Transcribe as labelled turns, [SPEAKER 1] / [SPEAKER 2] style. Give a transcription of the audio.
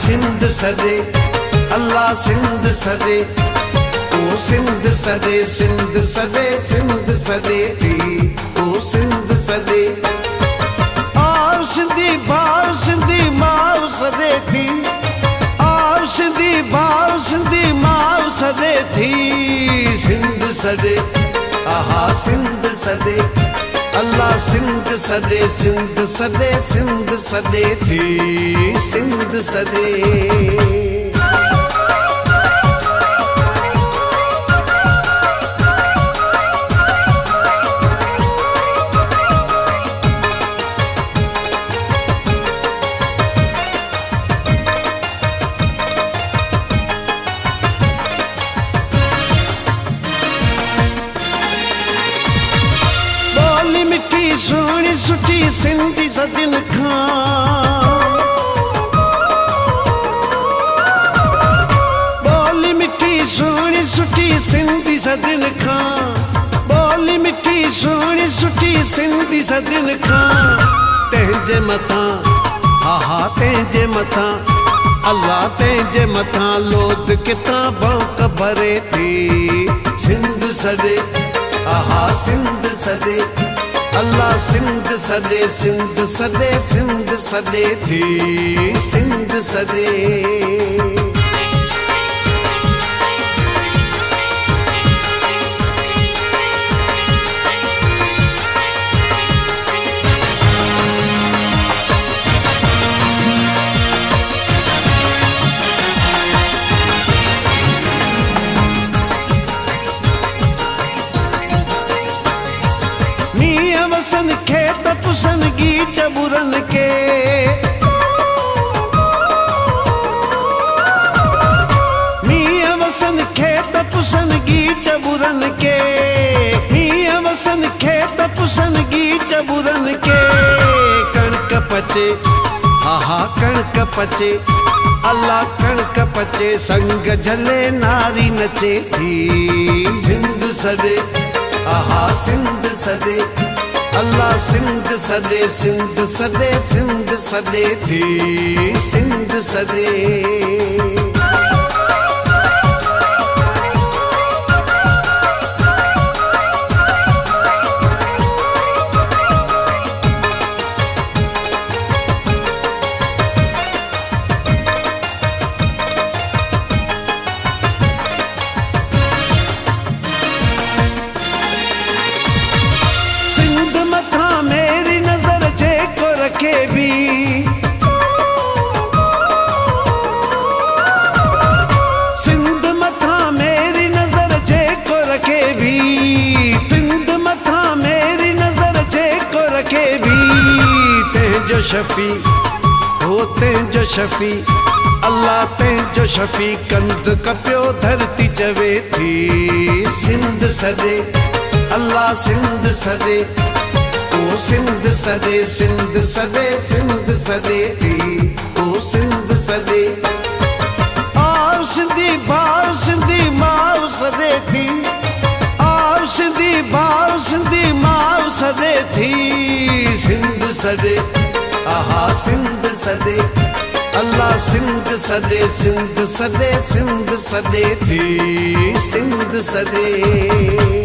[SPEAKER 1] सिंध सदे अल्लाह सिंध सदे ओ सिंध सदे सिंध सदे सिंध सदे थी ओ सिंध सदे आओ सिंधी भाव सिंधी माओ सदे थी आओ सिंधी भाव सिंधी माओ सदे थी सिंध सदे आहा सिंध सदे अल्लाह सिंध सदे सिंध सदे सिंध सदे थी सिंध सदे सोनी सुठी सिंधी सदिन खां बोली मिठी सोनी सुठी सिंधी सदिन खां बोली मिठी सोनी सुठी सिंधी सदिन खां तंहिंजे मथां हा तंहिंजे मथां अल्लाह तंहिंजे मथां लोद किताबां भरे थी सिंध सदे आहा सिंध सदे अल्लाह सिंध सदे सिंध सदे सिंध सदे थी सिंध सदे वसन खेत पुसन गीच बुरन के मियां वसन खेत पुसन गीच बुरन के मियां वसन खेत पुसन गीच बुरन के कणक पचे हा कणक पचे अल्लाह कणक पचे संग झले नारी नचे थी सिंध सदे आहा सिंध सदे अल्लाह सिंध सदे सिंध सदे सिंध सदे थी सिंध सदे मेरी नजर जेको रखे भी सिंध मथा मेरी नजर जेको रखे भी सिंध मथा मेरी नजर जेको रखे भी तंहिंजो शफी हो तंहिंजो शफी अल्लाह तंहिंजो शफी कंद कपियो धरती चवे थी सिंध सदे अल्लाह सिंध सदे ओ सिंध सदे सिंध सदे सिंध सदे थी ओ सिंध सदे आओ सिंधी भाव सिंधी माओ सदे थी आओ सिंधी भाव सिंधी माओ सदे थी सिंध सदे आहा सिंध सदे अल्लाह सिंध सदे सिंध सदे सिंध सदे थी सिंध सदे